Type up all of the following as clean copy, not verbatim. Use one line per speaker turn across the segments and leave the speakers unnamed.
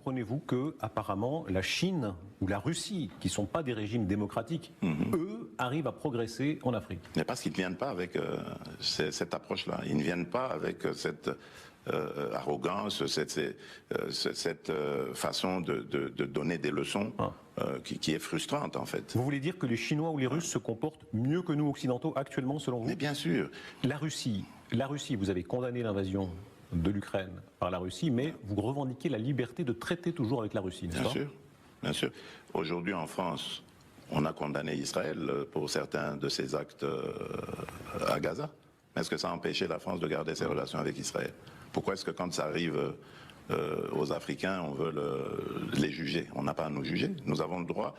comprenez-vous que, apparemment, la Chine ou la Russie, qui ne sont pas des régimes démocratiques, eux, arrivent à progresser en Afrique?
Mais parce qu'ils ne viennent pas avec cette approche-là. Ils ne viennent pas avec cette arrogance, cette façon de donner des leçons qui est frustrante, en fait.
Vous voulez dire que les Chinois ou les Russes se comportent mieux que nous, occidentaux, actuellement, selon vous?
Mais bien sûr.
La Russie, vous avez condamné l'invasion de l'Ukraine par la Russie, mais vous revendiquez la liberté de traiter toujours avec la Russie, n'est-ce pas?
Bien sûr, bien sûr. Aujourd'hui, en France, on a condamné Israël pour certains de ses actes à Gaza. Est-ce que ça a empêché la France de garder ses relations avec Israël? Pourquoi est-ce que quand ça arrive aux Africains, on veut les juger? On n'a pas à nous juger. Nous avons le droit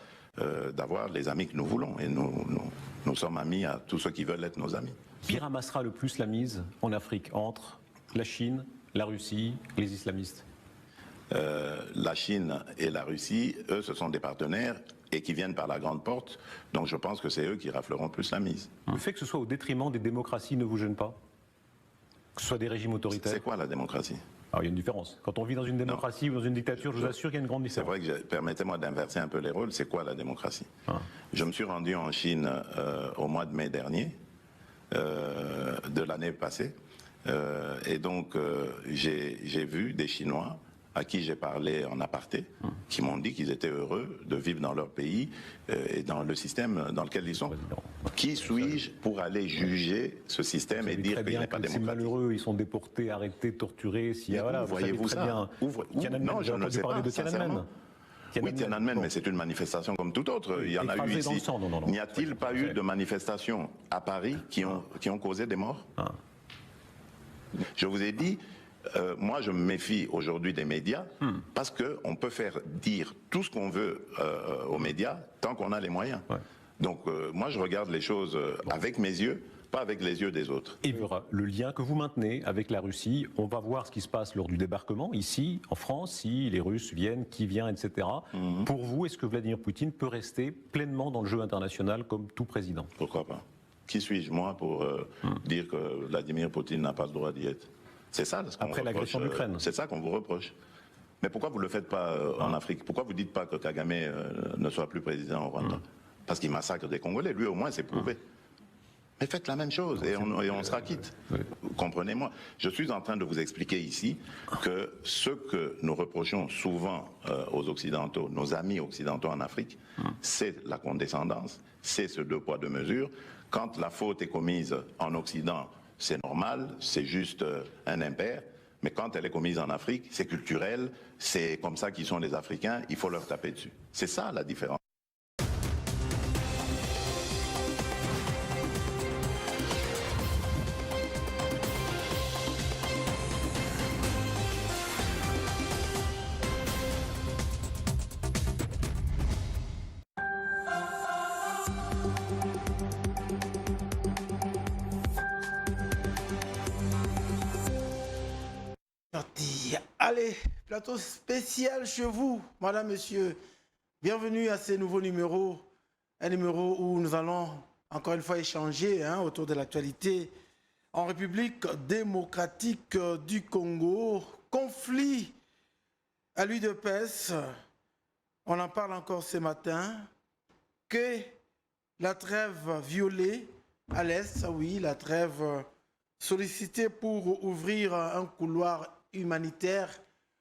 d'avoir les amis que nous voulons. Et nous sommes amis à tous ceux qui veulent être nos amis.
Qui ramassera le plus la mise en Afrique entre la Chine, la Russie, les islamistes?
La Chine et la Russie, eux, ce sont des partenaires et qui viennent par la grande porte. Donc je pense que c'est eux qui rafleront plus la mise.
Le fait que ce soit au détriment des démocraties ne vous gêne pas? Que ce soit des régimes autoritaires?
C'est quoi la démocratie?
Alors il y a une différence. Quand on vit dans une démocratie ou dans une dictature, je vous assure qu'il y a une grande
C'est
différence.
vrai que, permettez-moi d'inverser un peu les rôles, c'est quoi la démocratie? Je me suis rendu en Chine au mois de mai dernier, de l'année passée, et donc j'ai vu des Chinois à qui j'ai parlé en aparté, qui m'ont dit qu'ils étaient heureux de vivre dans leur pays et dans le système dans lequel ils sont. Qui suis-je pour aller juger ce système et dire qu'il n'est pas démocratique?
C'est malheureux, ils sont déportés, arrêtés, torturés. Voilà,
voyez-vous ça? Non, je ne sais pas, sincèrement. Oui, Tiananmen, mais c'est une manifestation comme toute autre. Il y en a eu ici. N'y a-t-il pas eu de manifestations à Paris qui ont causé des morts? Je vous ai dit, moi je me méfie aujourd'hui des médias parce qu'on peut faire dire tout ce qu'on veut aux médias tant qu'on a les moyens. Donc moi je regarde les choses avec mes yeux, pas avec les yeux des autres.
Et le lien que vous maintenez avec la Russie, on va voir ce qui se passe lors du débarquement ici en France, si les Russes viennent, qui vient, etc. Pour vous, est-ce que Vladimir Poutine peut rester pleinement dans le jeu international comme tout président?
Pourquoi pas? Qui suis-je moi pour dire que Vladimir Poutine n'a pas le droit d'y être? C'est ça ce qu'on
après l'agression de l'Ukraine.
C'est ça qu'on vous reproche. Mais pourquoi vous ne le faites pas en Afrique? Pourquoi vous ne dites pas que Kagame ne soit plus président au Rwanda? Parce qu'il massacre des Congolais. Lui, au moins, c'est prouvé. Mais faites la même chose et on sera quitte. Comprenez-moi. Je suis en train de vous expliquer ici que ce que nous reprochons souvent aux Occidentaux, nos amis occidentaux en Afrique, c'est la condescendance, c'est ce deux poids deux mesures. Quand la faute est commise en Occident, c'est normal, c'est juste un impair. Mais quand elle est commise en Afrique, c'est culturel, c'est comme ça qu'ils sont les Africains, il faut leur taper dessus. C'est ça la différence.
Allez, plateau spécial chez vous, madame, monsieur. Bienvenue à ce nouveau numéro. Un numéro où nous allons encore une fois échanger autour de l'actualité en République démocratique du Congo. Conflit à l'UDPS. On en parle encore ce matin. Que la trêve violée à l'Est, oui, la trêve sollicitée pour ouvrir un couloir humanitaire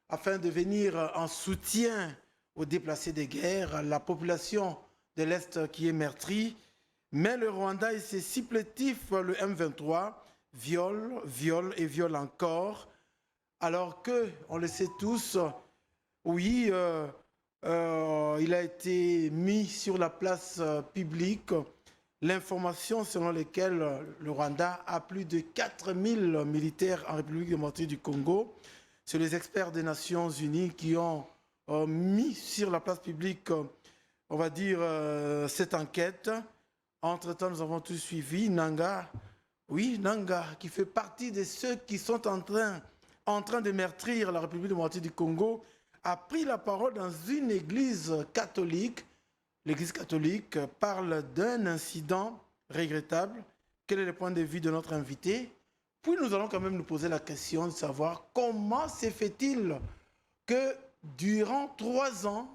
afin de venir en soutien aux déplacés de guerre, à la population de l'Est qui est meurtrie. Mais le Rwanda et ses supplétifs, le M23, viole encore. Alors que, on le sait tous, oui, il a été mis sur la place publique l'information selon laquelle le Rwanda a plus de 4000 militaires en République démocratique du Congo. C'est les experts des Nations Unies qui ont mis sur la place publique, on va dire, cette enquête. Entre-temps, nous avons tous suivi Nanga, oui, Nanga, qui fait partie de ceux qui sont en train de meurtrir la République démocratique du Congo, a pris la parole dans une église catholique. L'Église catholique parle d'un incident regrettable. Quel est le point de vue de notre invité? Puis nous allons quand même nous poser la question de savoir comment se fait-il que durant 3 ans,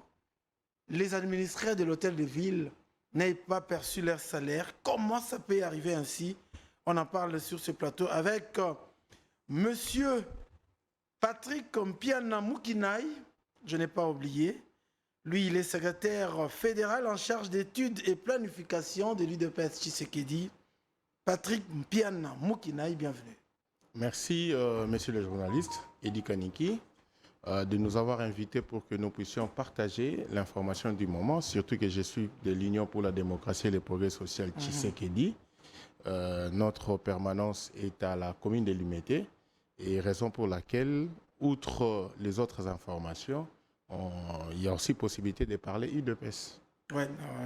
les administrés de l'hôtel de ville n'aient pas perçu leur salaire. Comment ça peut arriver ainsi? On en parle sur ce plateau avec Monsieur Patrick Mpiana Mukinaï, je n'ai pas oublié. Lui, il est secrétaire fédéral en charge d'études et planification de l'UDPS Tshisekedi. Patrick Mpiana Mukinaï, bienvenue.
Merci, monsieur le journaliste, Edi Kaniki, de nous avoir invités pour que nous puissions partager l'information du moment, surtout que je suis de l'Union pour la démocratie et le progrès social Tshisekedi. Notre permanence est à la commune de Limete, et raison pour laquelle, outre les autres informations, il y a aussi possibilité de parler UDPS.
Oui,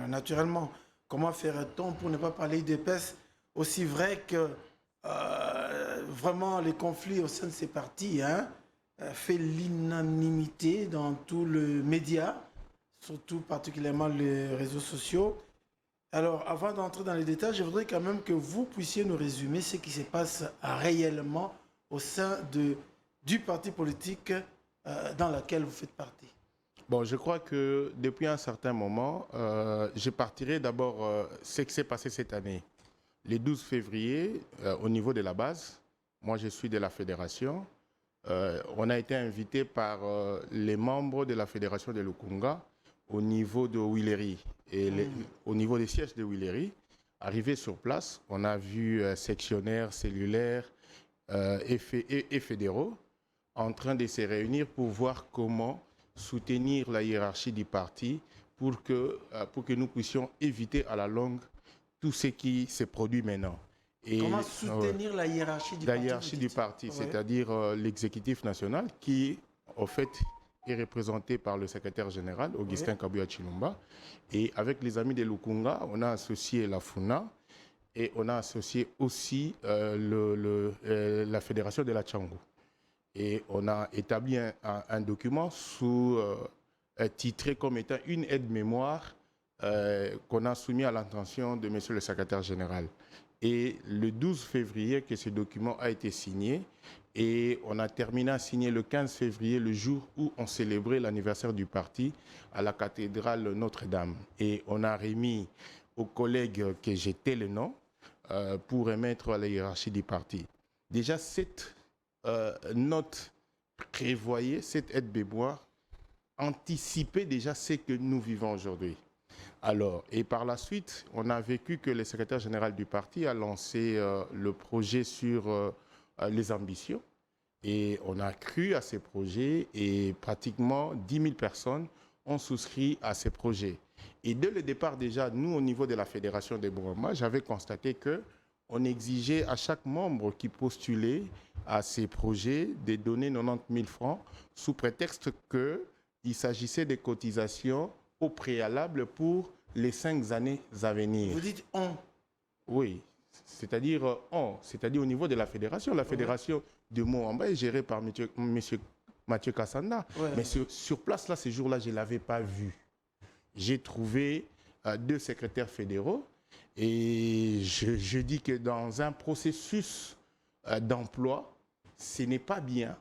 naturellement. Comment ferait-on pour ne pas parler UDPS? Aussi vrai que vraiment les conflits au sein de ces partis fait l'unanimité dans tout le média, surtout particulièrement les réseaux sociaux. Alors, avant d'entrer dans les détails, je voudrais quand même que vous puissiez nous résumer ce qui se passe réellement au sein du parti politique dans lequel vous faites partie.
Bon, je crois que depuis un certain moment, je partirai d'abord ce qui s'est passé cette année. Le 12 février, au niveau de la base, moi je suis de la fédération, on a été invité par les membres de la fédération de Lukunga au niveau de Willery et au niveau des sièges de Willery. Arrivé sur place, on a vu sectionnaires, cellulaires et fédéraux en train de se réunir pour voir comment soutenir la hiérarchie du parti pour que nous puissions éviter à la longue tout ce qui se produit maintenant. Et,
comment soutenir la hiérarchie du
la
parti?
hiérarchie du parti, c'est-à-dire l'exécutif national qui, au fait, est représenté par le secrétaire général, Augustin Kabuya Chilumba. Et avec les amis de Lukunga, on a associé la FUNA et on a associé aussi la fédération de la Tchangou. Et on a établi un document titré comme étant une aide-mémoire qu'on a soumis à l'attention de monsieur le secrétaire général. Et le 12 février que ce document a été signé et on a terminé à signer le 15 février, le jour où on célébrait l'anniversaire du parti à la cathédrale Notre-Dame. Et on a remis aux collègues que j'étais le nom pour remettre à la hiérarchie du parti. Déjà, cette note prévoyait, cette aide-mémoire, anticipait déjà ce que nous vivons aujourd'hui. Alors, et par la suite, on a vécu que le secrétaire général du parti a lancé le projet sur les ambitions. Et on a cru à ces projets et pratiquement 10 000 personnes ont souscrit à ces projets. Et dès le départ déjà, nous, au niveau de la Fédération des Bourama, j'avais constaté qu'on exigeait à chaque membre qui postulait à ces projets de donner 90 000 francs sous prétexte qu'il s'agissait des cotisations au préalable pour les 5 années à venir.
Vous dites on? Oui.
C'est-à-dire au niveau de la fédération. La fédération de Moamba est gérée par M. Mathieu Kassanda. Ouais. Mais sur place, là, ces jours-là, je ne l'avais pas vu. J'ai trouvé 2 secrétaires fédéraux et je dis que dans un processus d'emploi, ce n'est pas bien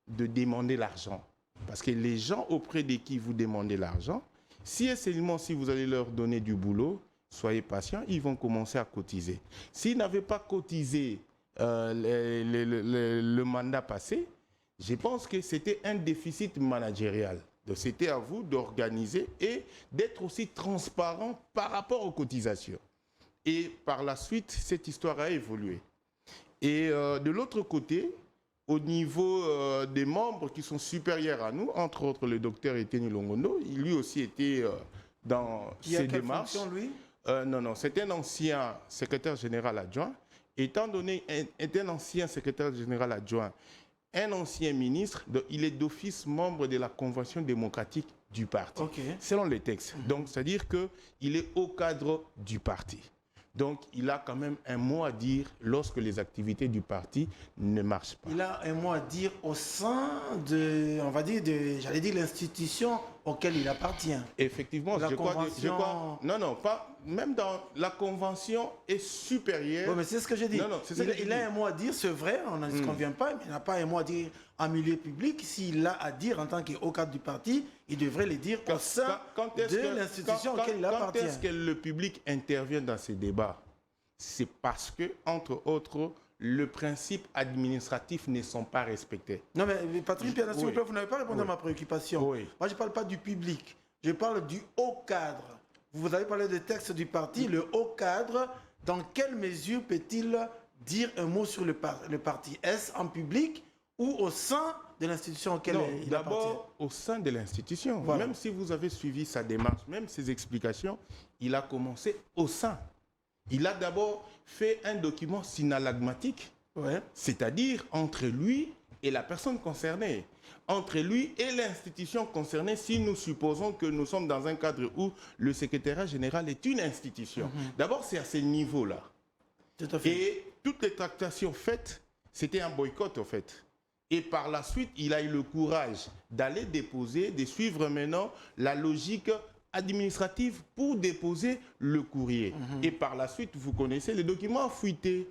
de demander l'argent. Parce que les gens auprès de qui vous demandez l'argent, si et seulement si vous allez leur donner du boulot, soyez patients, ils vont commencer à cotiser. S'ils n'avaient pas cotisé le mandat passé, je pense que c'était un déficit managérial. Donc c'était à vous d'organiser et d'être aussi transparent par rapport aux cotisations. Et par la suite, cette histoire a évolué. Et de l'autre côté, au niveau des membres qui sont supérieurs à nous, entre autres le docteur Eteni Longondo, il lui aussi était dans ces démarches.
Fonction, lui?
Non, c'était un ancien secrétaire général adjoint. Étant donné un ancien secrétaire général adjoint, un ancien ministre, il est d'office membre de la Convention démocratique du parti, selon les textes. Donc, c'est-à-dire qu'il est au cadre du parti. Donc, il a quand même un mot à dire lorsque les activités du parti ne marchent pas.
Il a un mot à dire au sein de, on va dire, j'allais dire l'institution auquel il appartient.
Effectivement, je crois. Non, pas même dans la convention est supérieure.
Oui, mais c'est ce que j'ai dit.
Non, non, c'est ce que j'ai
Il a
dit.
un mot à dire, c'est vrai, on n'en convient pas, mais il n'a pas un mot à dire en milieu public. S'il a à dire en tant qu'au cadre du parti, il devrait le dire au sein de l'institution auquel il appartient.
Quand est-ce que le public intervient dans ces débats? C'est parce que, entre autres, le principe administratif ne sont pas respectés.
Non, mais Patrick Piana, s'il vous
Oui.
plaît, vous n'avez pas répondu à ma préoccupation.
Oui.
Moi, je ne parle pas du public, je parle du haut cadre. Vous avez parlé des textes du parti, le haut cadre, dans quelle mesure peut-il dire un mot sur le parti? Est-ce en public ou au sein de l'institution auquel
Non,
il appartient?
d'abord au sein de l'institution.
Voilà.
Même si vous avez suivi sa démarche, même ses explications, il a commencé au sein. Il a d'abord fait un document synalagmatique,
Ouais.
c'est-à-dire entre lui et la personne concernée, entre lui et l'institution concernée, si nous supposons que nous sommes dans un cadre où le secrétariat général est une institution. D'abord, c'est à ce niveau-là.
Tout à fait.
Et toutes les tractations faites, c'était un boycott, en fait. Et par la suite, il a eu le courage d'aller déposer, de suivre maintenant la logique administrative pour déposer le courrier. Et par la suite, vous connaissez, les documents fuités.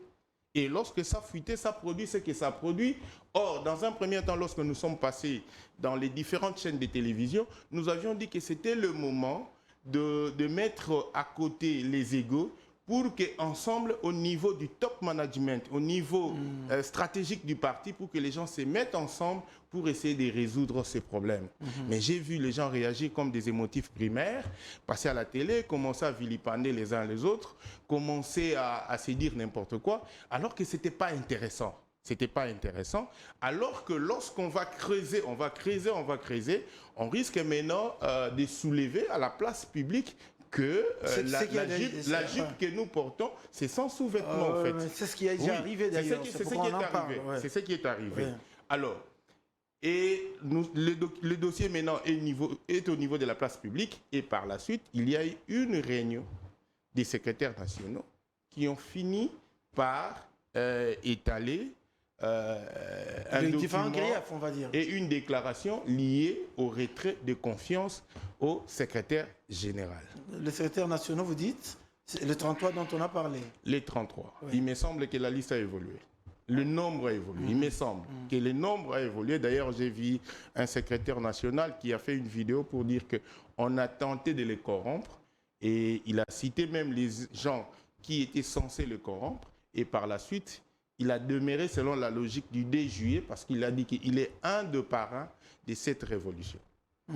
Et lorsque ça fuitait, ça produit ce que ça produit. Or, dans un premier temps, lorsque nous sommes passés dans les différentes chaînes de télévision, nous avions dit que c'était le moment de mettre à côté les égos pour qu'ensemble, au niveau du top management, au niveau stratégique du parti, pour que les gens se mettent ensemble pour essayer de résoudre ces problèmes. Mais j'ai vu les gens réagir comme des émotifs primaires, passer à la télé, commencer à vilipender les uns les autres, commencer à se dire n'importe quoi, alors que ce n'était pas intéressant. C'était pas intéressant. Alors que lorsqu'on va creuser, on risque maintenant de soulever à la place publique que la jupe que nous portons, c'est sans sous-vêtement en fait.
C'est ce qui est déjà arrivé d'ailleurs.
C'est ce qui est arrivé.
Ouais.
Alors, et le dossier maintenant est au niveau de la place publique et par la suite, il y a eu une réunion des secrétaires nationaux qui ont fini par étaler un
différents
document
griefs, on va dire.
et une déclaration liée au retrait de confiance au secrétaire général.
Le secrétaire national, vous dites, c'est le 33 dont on a parlé.
Les 33.
Oui.
Il me semble que la liste a évolué. Le nombre a évolué. Il me semble que le nombre a évolué. D'ailleurs, j'ai vu un secrétaire national qui a fait une vidéo pour dire qu'on a tenté de les corrompre. Et il a cité même les gens qui étaient censés le corrompre. Et par la suite, il a demeuré selon la logique du 2 juillet parce qu'il a dit qu'il est un des parrains de cette révolution.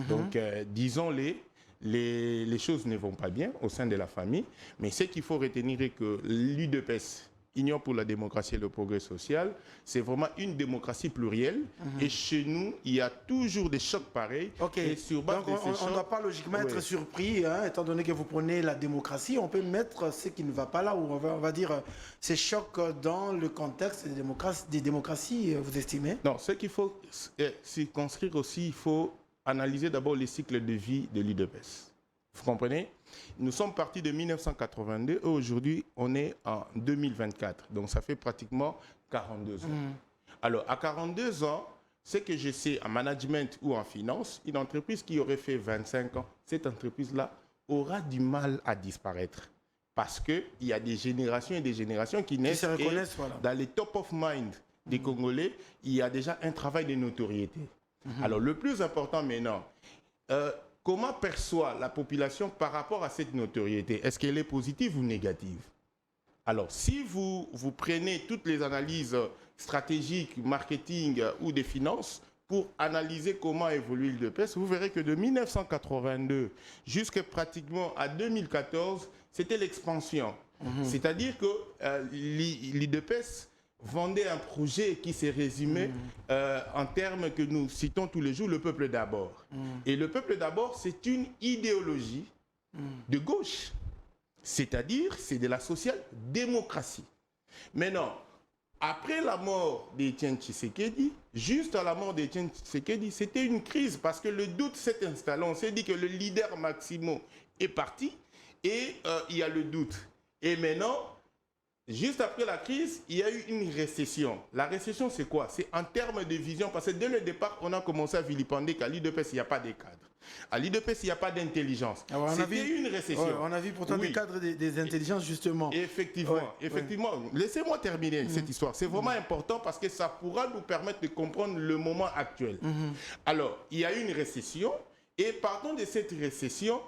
Donc, disons-les, les choses ne vont pas bien au sein de la famille. Mais ce qu'il faut retenir est que l'UDPS, Union pour la démocratie et le progrès social, c'est vraiment une démocratie plurielle. Et chez nous, il y a toujours des chocs pareils.
Ok,
Et sur base
donc
de ces
on ne doit pas logiquement être surpris, hein, étant donné que vous prenez la démocratie, on peut mettre ce qui ne va pas là, ou on va dire ces chocs dans le contexte des démocraties, vous estimez?
Non, ce qu'il faut circonscrire aussi, il faut analyser d'abord les cycles de vie de l'UDPS. Vous comprenez? Nous sommes partis de 1982 et aujourd'hui, on est en 2024. Donc, ça fait pratiquement 42 ans. Alors, à 42 ans, ce que je sais en management ou en finance, une entreprise qui aurait fait 25 ans, cette entreprise-là aura du mal à disparaître. Parce qu'il y a des générations et des générations qui naissent.
se reconnaissent, voilà.
Dans les top of mind des Congolais, il y a déjà un travail de notoriété. Alors, le plus important maintenant, comment perçoit la population par rapport à cette notoriété? Est-ce qu'elle est positive ou négative? Alors, si vous prenez toutes les analyses stratégiques, marketing ou des finances pour analyser comment évolue l'UDPS, vous verrez que de 1982 jusqu'à pratiquement à 2014, c'était l'expansion. C'est-à-dire que l'UDPS vendait un projet qui s'est résumé en termes que nous citons tous les jours, le peuple d'abord. Et le peuple d'abord, c'est une idéologie de gauche. C'est-à-dire, c'est de la social-démocratie. Maintenant, après la mort d'Étienne Tshisekedi, juste à la mort d'Étienne Tshisekedi, c'était une crise parce que le doute s'est installé. On s'est dit que le leader Maximo est parti et il y a le doute. Et maintenant, juste après la crise, il y a eu une récession. La récession, c'est quoi? C'est en termes de vision, parce que dès le départ, on a commencé à vilipender qu'à l'UDPS, il n'y a pas de cadre. À l'IDPS, il n'y a pas d'intelligence.
Ah ouais,
C'était une récession.
Ouais, on a vu pourtant des cadres des intelligences, justement.
Effectivement, effectivement. Laissez-moi terminer cette histoire. C'est vraiment important parce que ça pourra nous permettre de comprendre le moment actuel. Alors, il y a eu une récession et partons de cette récession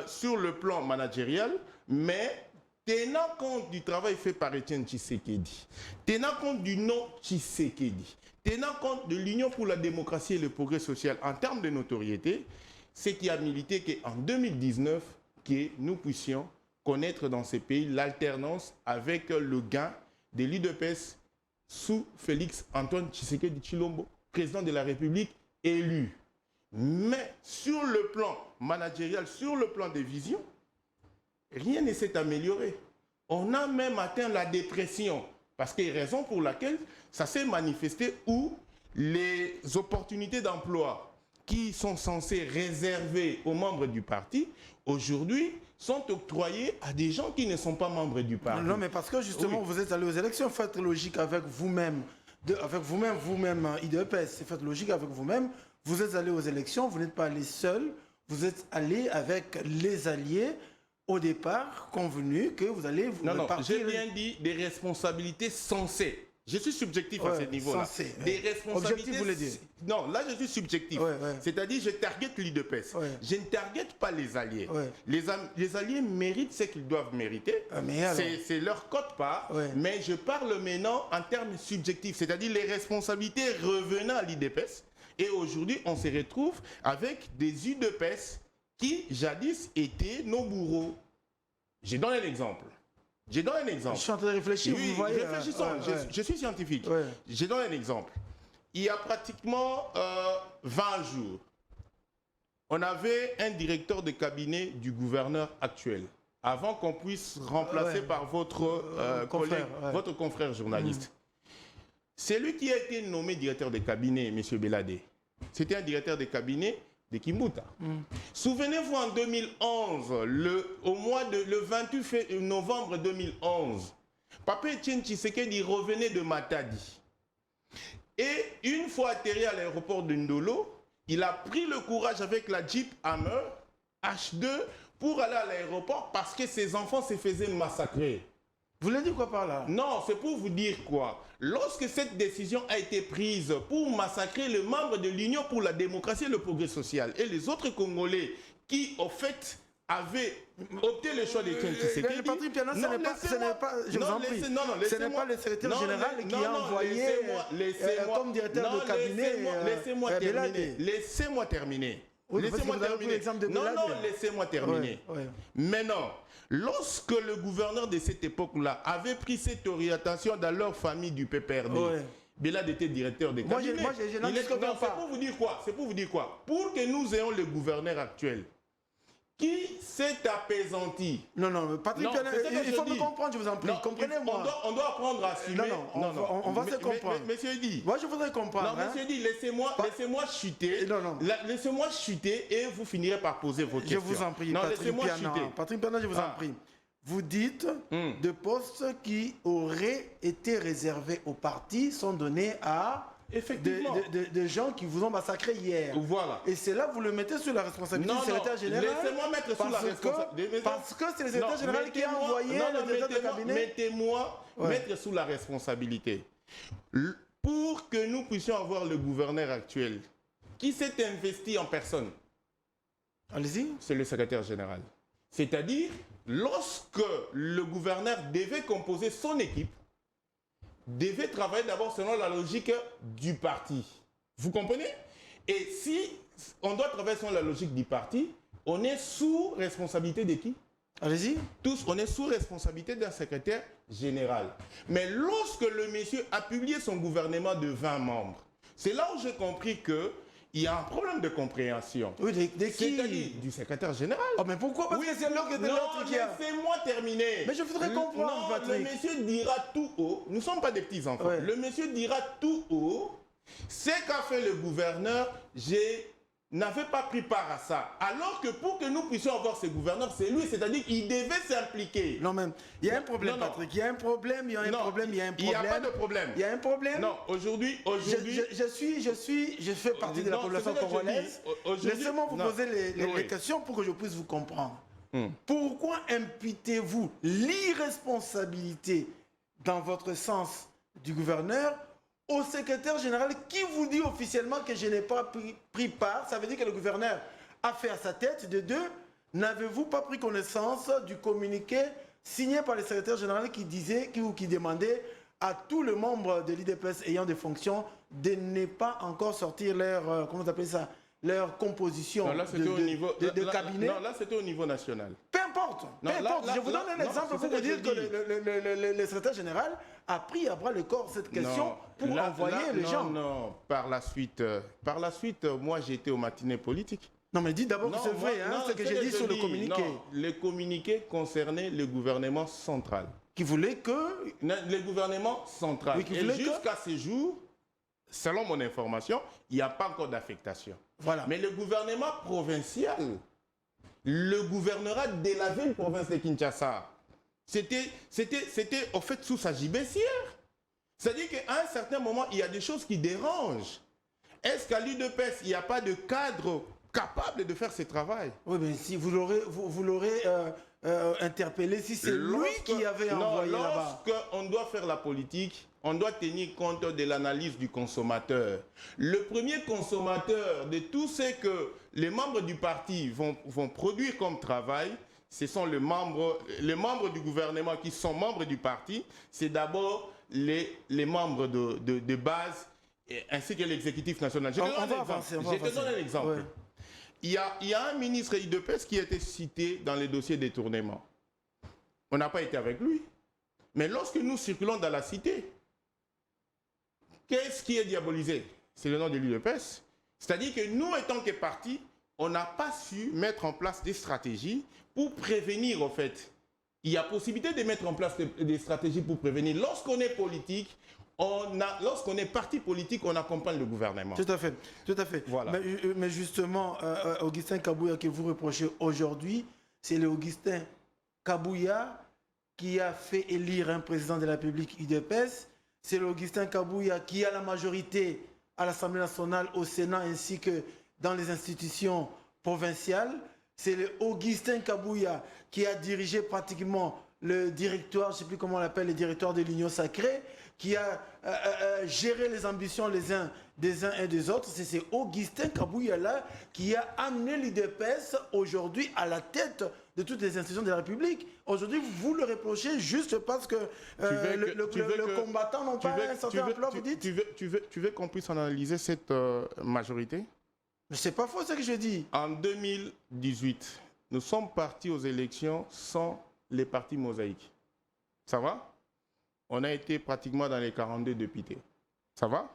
sur le plan managérial, mais tenant compte du travail fait par Étienne Tshisekedi, tenant compte du nom Tshisekedi, tenant compte de l'Union pour la démocratie et le progrès social en termes de notoriété, c'est qui a milité qu'en 2019, que nous puissions connaître dans ces pays l'alternance avec le gain de l'IDPS sous Félix Antoine Tshisekedi Tshilombo, président de la République élu. Mais sur le plan managérial, sur le plan des visions, rien ne s'est amélioré. On a même atteint la dépression. Parce qu'il y a raison pour laquelle ça s'est manifesté où les opportunités d'emploi qui sont censées réserver aux membres du parti, aujourd'hui, sont octroyées à des gens qui ne sont pas membres du parti.
Non, mais parce que justement, vous êtes allé aux élections, faites logique avec vous-même, IDPS, faites logique avec vous-même. Vous êtes allé aux élections, vous n'êtes pas allé seul, vous êtes allé avec les alliés au départ convenu que vous allez vous répartir.
J'ai bien dit des responsabilités sensées. Je suis subjectif à ce niveau-là. Des responsabilités.
Objectif, vous voulez dire?
Non, là je suis subjectif. C'est-à-dire je targete l'IDPS. Je ne targete pas les alliés. Les alliés méritent ce qu'ils doivent mériter. C'est leur quote-part. Mais je parle maintenant en termes subjectifs. C'est-à-dire les responsabilités revenant à l'IDPS. Et aujourd'hui, on se retrouve avec des UDPS qui jadis étaient nos bourreaux. Je donne un exemple. Je suis
en train de réfléchir,
oui,
vous voyez.
Réfléchissons, je suis scientifique. Je donne un exemple. Il y a pratiquement 20 jours, on avait un directeur de cabinet du gouverneur actuel, avant qu'on puisse remplacer par votre collègue, votre confrère journaliste. C'est lui qui a été nommé directeur de cabinet, M. Belade. C'était un directeur de cabinet de Kimbuta. Souvenez-vous, en 2011, le 28 novembre 2011, Papa Etienne Tshisekedi revenait de Matadi. Et une fois atterri à l'aéroport de Ndolo, il a pris le courage avec la Jeep Hammer H2 pour aller à l'aéroport parce que ses enfants se faisaient massacrer.
Vous voulez dire quoi par là?
Non, c'est pour vous dire quoi. Lorsque cette décision a été prise pour massacrer les membres de l'Union pour la démocratie et le progrès social et les autres Congolais qui, au fait, avaient opté le choix d'Étienne Tshisekedi...
Patrick Piana, ce n'est pas, je vous en prie, ce n'est pas le secrétaire général qui a envoyé comme directeur de cabinet
Laissez-moi terminer.
Laissez-moi terminer.
Laissez-moi terminer. Maintenant, lorsque le gouverneur de cette époque-là avait pris cette orientation dans leur famille du PPRD, Belade était directeur de cabinet. C'est pour vous dire quoi? C'est pour vous dire quoi? Pour que nous ayons le gouverneur actuel qui s'est apaisanti.
Non, Patrick, il faut me comprendre, je vous en prie. Comprenez-moi.
On doit apprendre à assumer.
On va se comprendre.
Monsieur dit.
Moi, je voudrais comprendre.
Non, monsieur dit, laissez-moi chuter. Laissez-moi chuter et vous finirez par poser vos questions.
Je vous en prie, Patrick Piana, je vous en prie. Vous dites de postes qui auraient été réservés au parti sont donnés à des gens qui vous ont massacré hier.
Voilà.
Et c'est là que vous le mettez sur la responsabilité du secrétaire général.
Laissez-moi mettre sous la responsabilité.
Parce que c'est le secrétaire général qui a envoyé le directeur de cabinet.
Mettez-moi mettre sous la responsabilité. Pour que nous puissions avoir le gouverneur actuel qui s'est investi en personne.
Allez-y.
C'est le secrétaire général. C'est-à-dire, lorsque le gouverneur devait composer son équipe, devait travailler d'abord selon la logique du parti. Vous comprenez? Et si on doit travailler selon la logique du parti, on est sous responsabilité de qui?
Allez-y.
Tous, on est sous responsabilité d'un secrétaire général. Mais lorsque le monsieur a publié son gouvernement de 20 membres, c'est là où j'ai compris que il y a un problème de compréhension.
Oui, de qui?
C'est-à-dire du secrétaire général.
Oh, mais pourquoi? Parce que c'est l'autre de l'autre qui a...
laissez-moi terminer.
Mais je voudrais comprendre, Patrick.
Le monsieur dira tout haut, nous ne sommes pas des petits-enfants, le monsieur dira tout haut, ce qu'a fait le gouverneur, j'ai n'avait pas pris part à ça. Alors que pour que nous puissions avoir ces gouverneurs, c'est lui, c'est-à-dire qu'il devait s'impliquer.
Non, même, il y a un problème, Patrick. Il y a un problème, il y a un problème, il y a un problème.
Il n'y a pas de problème.
Il y a un problème.
Non, aujourd'hui...
Je fais partie de la population congolaise. Laissez-moi vous poser les questions pour que je puisse vous comprendre. Pourquoi imputez-vous l'irresponsabilité, dans votre sens, du gouverneur au secrétaire général qui vous dit officiellement que je n'ai pas pris part? Ça veut dire que le gouverneur a fait à sa tête. De deux, n'avez-vous pas pris connaissance du communiqué signé par le secrétaire général qui disait, qui demandait à tous les membres de l'IDPS ayant des fonctions de ne pas encore sortir leur, comment vous appelez ça, leur composition de cabinet?
Non, là c'était au niveau national.
Peu importe, je vous donne un exemple pour vous dire que le secrétaire général a pris à bras le corps cette question pour envoyer les gens.
Non, par la suite, moi j'ai été aux matinées politiques.
Non, mais dites d'abord que c'est vrai, ce que j'ai dit sur le communiqué.
Non, le communiqué concernait le gouvernement central.
Qui voulait que...
Le gouvernement central.
Oui,
et jusqu'à ce jour, selon mon information, il n'y a pas encore d'affectation.
Voilà.
Mais le gouvernement provincial, le gouvernorat de la ville province de Kinshasa, c'était au fait sous sa gibecière. C'est-à-dire qu'à un certain moment, il y a des choses qui dérangent. Est-ce qu'à l'UDPS, il n'y a pas de cadre capable de faire ce travail?
Oui, mais si vous l'aurez interpellé, si c'est lui qui avait envoyé là-bas.
Lorsqu'on doit faire la politique, on doit tenir compte de l'analyse du consommateur. Le premier consommateur de tout ce que les membres du parti vont produire comme travail, ce sont les membres du gouvernement qui sont membres du parti. C'est d'abord les membres de base ainsi que l'exécutif national. Je te donne un exemple. Ouais. Il y a un ministre IDPS qui a été cité dans les dossiers détournement. On n'a pas été avec lui. Mais lorsque nous circulons dans la cité, qu'est-ce qui est diabolisé? C'est le nom de l'UDPS. C'est-à-dire que nous, étant que parti, on n'a pas su mettre en place des stratégies pour prévenir, en fait. Il y a possibilité de mettre en place des stratégies pour prévenir. Lorsqu'on est politique, lorsqu'on est parti politique, on accompagne le gouvernement.
Tout à fait, tout à fait.
Voilà.
Mais justement, Augustin Kabouya que vous reprochez aujourd'hui, c'est le Augustin Kabouya qui a fait élire un président de la République UDPS. C'est l'Augustin Kabouya qui a la majorité à l'Assemblée nationale, au Sénat, ainsi que dans les institutions provinciales. C'est l'Augustin Kabouya qui a dirigé pratiquement le directoire, je ne sais plus comment on l'appelle, le directoire de l'Union sacrée, qui a géré les ambitions les uns des uns et des autres. C'est ces Augustin Kabouya-là qui a amené l'UDPS aujourd'hui à la tête de toutes les institutions de la République. Aujourd'hui, vous le reprochez juste parce que le combattant n'a pas un certain emploi, vous dites?
Tu veux qu'on puisse analyser cette majorité?
Mais c'est pas faux ce que je dis.
En 2018, nous sommes partis aux élections sans les partis mosaïques. Ça va? On a été pratiquement dans les 42 députés. Ça va?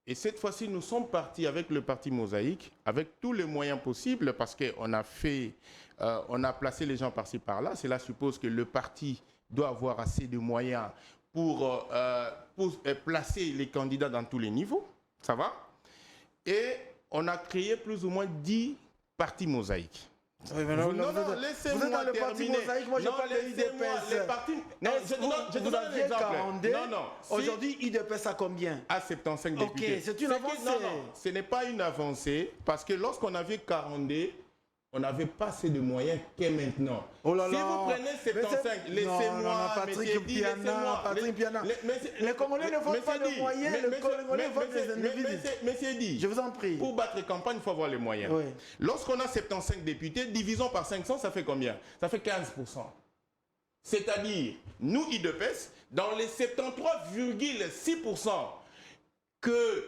Et cette fois-ci, nous sommes partis avec le parti mosaïque, avec tous les moyens possibles, parce qu'on a on a placé les gens par-ci par-là. Cela suppose que le parti doit avoir assez de moyens pour placer les candidats dans tous les niveaux. Ça va? Et on a créé plus ou moins 10 partis mosaïques.
Oui, non, laissez-moi vous êtes dans le parti mosaïque, moi je parle de l'IDPS. Je te donne un exemple. Aujourd'hui, IDPS a combien?
À 75 députés.
Ok, c'est une avancée.
Non, ce n'est pas une avancée, parce que lorsqu'on avait 42, on n'avait pas assez de moyens qu'est maintenant.
Oh là là.
Si vous prenez 75, laissez-moi,
Patrick Piana. Les Congolais ne votent pas de moyens, les Congolais votent des individus.
Monsieur dit,
je vous en prie.
Pour battre campagne, il faut avoir les moyens. Oui. Lorsqu'on a 75 députés, divisons par 500, ça fait combien? Ça fait 15%. C'est-à-dire, nous, IDPS, dans les 73,6% que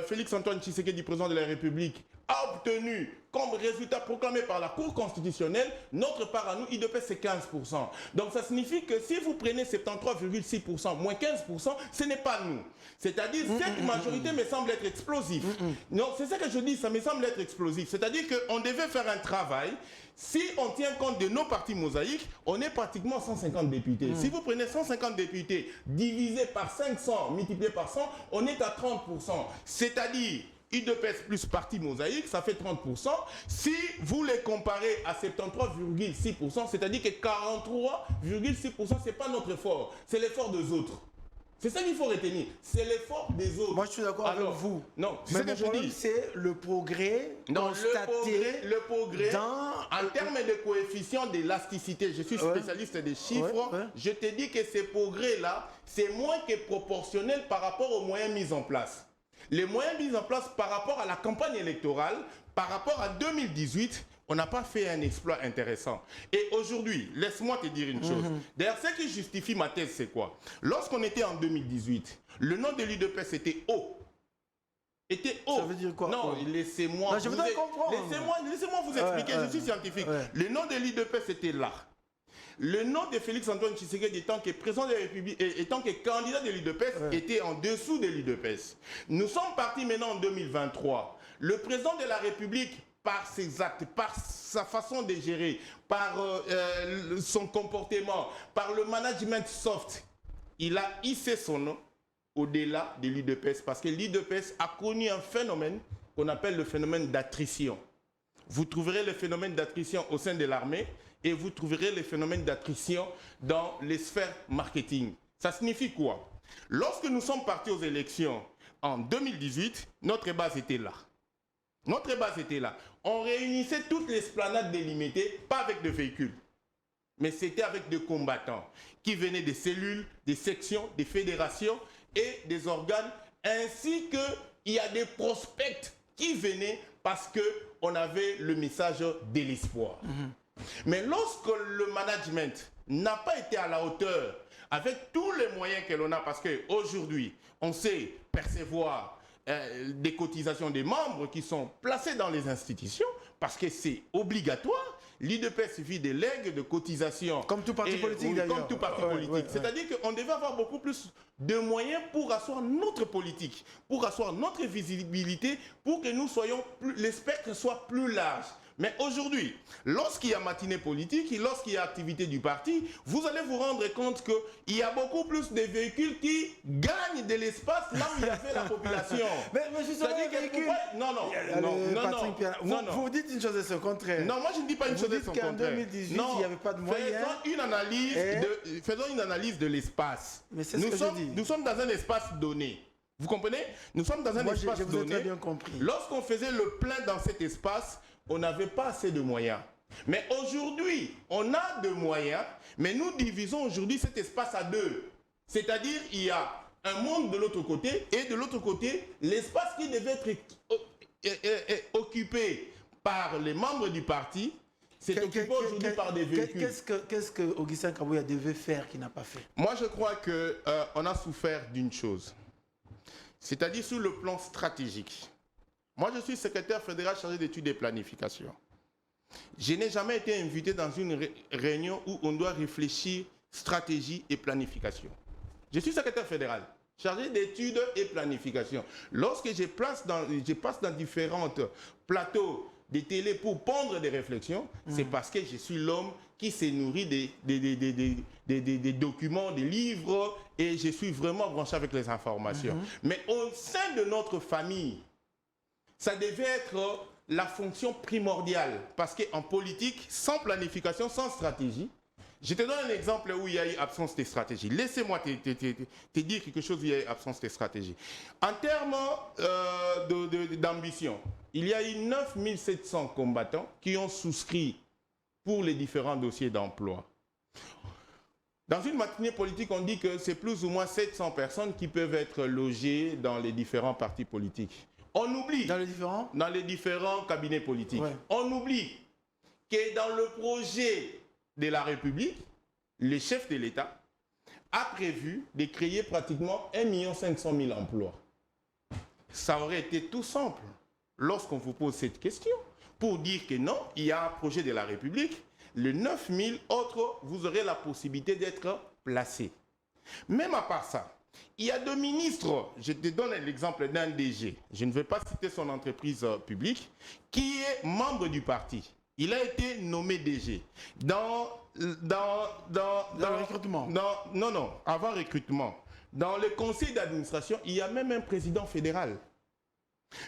Félix-Antoine Tshisekedi, président de la République, a obtenu comme résultat proclamé par la Cour constitutionnelle, notre part à nous, IDPS, c'est 15%. Donc ça signifie que si vous prenez 73,6%, moins 15%, ce n'est pas nous. C'est-à-dire cette majorité me semble être explosive. Non, c'est ça que je dis, ça me semble être explosif. C'est-à-dire qu'on devait faire un travail. Si on tient compte de nos partis mosaïques, on est pratiquement 150 députés. Si vous prenez 150 députés divisé par 500, multiplié par 100, on est à 30%. C'est-à-dire UDPS plus parti Mosaïque, ça fait 30%. Si vous les comparez à 73,6%, c'est-à-dire que 43,6%, ce n'est pas notre effort, c'est l'effort des autres. C'est ça qu'il faut retenir, c'est l'effort des autres.
Moi, je suis d'accord avec vous.
Non, c'est
mais
ce que je dis.
C'est le progrès constaté
le progrès en termes de coefficient d'élasticité. Je suis spécialiste des chiffres. Je te dis que ces progrès-là, c'est moins que proportionnel par rapport aux moyens mis en place. Les moyens mis en place par rapport à la campagne électorale, par rapport à 2018, on n'a pas fait un exploit intéressant. Et aujourd'hui, laisse-moi te dire une chose. D'ailleurs, ce qui justifie ma thèse, c'est quoi? Lorsqu'on était en 2018, le nom de l'UDPS était haut. Était haut.
Ça veut dire quoi?
Non, laissez-moi
je voudrais comprendre.
Laissez-moi vous expliquer, je suis scientifique. Le nom de l'UDPS était là. Le nom de Félix-Antoine Tshisekedi étant que président de la République, étant que candidat de l'UDPS, était en dessous de l'UDPS. Nous sommes partis maintenant en 2023. Le président de la République, par ses actes, par sa façon de gérer, par son comportement, par le management soft, il a hissé son nom au-delà de l'UDPS parce que l'UDPS a connu un phénomène qu'on appelle le phénomène d'attrition. Vous trouverez le phénomène d'attrition au sein de l'armée et vous trouverez le phénomène d'attrition dans les sphères marketing. Ça signifie quoi? Lorsque nous sommes partis aux élections en 2018, notre base était là. Notre base était là. On réunissait toutes les esplanades délimitées, pas avec de véhicules, mais c'était avec des combattants qui venaient des cellules, des sections, des fédérations et des organes, ainsi qu'il y a des prospects qui venaient parce qu'on avait le message de l'espoir. Mais lorsque le management n'a pas été à la hauteur avec tous les moyens que l'on a, parce qu'aujourd'hui, on sait percevoir des cotisations des membres qui sont placés dans les institutions, parce que c'est obligatoire. L'UDPS vit des legs de cotisations.
Comme tout parti politique, d'ailleurs.
Comme tout parti politique. C'est-à-dire qu'on devait avoir beaucoup plus de moyens pour asseoir notre politique, pour asseoir notre visibilité, pour que nous soyons les spectres soient plus larges. Mais aujourd'hui, lorsqu'il y a matinée politique, lorsqu'il y a activité du parti, vous allez vous rendre compte qu'il y a beaucoup plus de véhicules qui gagnent de l'espace là où il y avait la population.
Mais c'est-à-dire que
Non.
Vous dites une chose et son contraire.
Non, moi je ne dis pas une chose et son contraire.
Vous dites qu'en 2018, il n'y avait pas de moyens.
Faisons une analyse de l'espace.
Mais c'est ce que je dis.
Nous sommes dans un espace donné. Vous comprenez? Nous sommes dans un espace donné.
Je vous ai très bien compris.
Lorsqu'on faisait le plein dans cet espace, on n'avait pas assez de moyens. Mais aujourd'hui, on a de moyens, mais nous divisons aujourd'hui cet espace à deux. C'est-à-dire, il y a un monde de l'autre côté, et de l'autre côté, l'espace qui devait être occupé par les membres du parti, c'est occupé aujourd'hui par des véhicules.
Qu'est-ce que Augustin Kabouya devait faire qu'il n'a pas fait?
Moi, je crois qu'on a souffert d'une chose. C'est-à-dire sur le plan stratégique. Moi, je suis secrétaire fédéral chargé d'études et planification. Je n'ai jamais été invité dans une réunion où on doit réfléchir stratégie et planification. Je suis secrétaire fédéral chargé d'études et planification. Lorsque je passe dans différents plateaux de télé pour pondre des réflexions, c'est parce que je suis l'homme qui s'est nourri des documents, des livres, et je suis vraiment branché avec les informations. Mais au sein de notre famille, ça devait être la fonction primordiale. Parce qu'en politique, sans planification, sans stratégie, je te donne un exemple où il y a eu absence de stratégie. Laissez-moi te dire quelque chose où il y a eu absence de stratégie. En termes d'ambition, il y a eu 9700 combattants qui ont souscrit pour les différents dossiers d'emploi. Dans une matinée politique, on dit que c'est plus ou moins 700 personnes qui peuvent être logées dans les différents partis politiques. On oublie, dans les différents cabinets politiques, on oublie que dans le projet de la République, le chef de l'État a prévu de créer pratiquement 1 500 000 emplois. Ça aurait été tout simple lorsqu'on vous pose cette question pour dire que non, il y a un projet de la République, les 9 000 autres, vous aurez la possibilité d'être placés. Même à part ça, il y a deux ministres, je te donne l'exemple d'un DG, je ne vais pas citer son entreprise publique, qui est membre du parti. Il a été nommé DG. Dans le recrutement. Non, avant recrutement. Dans le conseil d'administration, il y a même un président fédéral.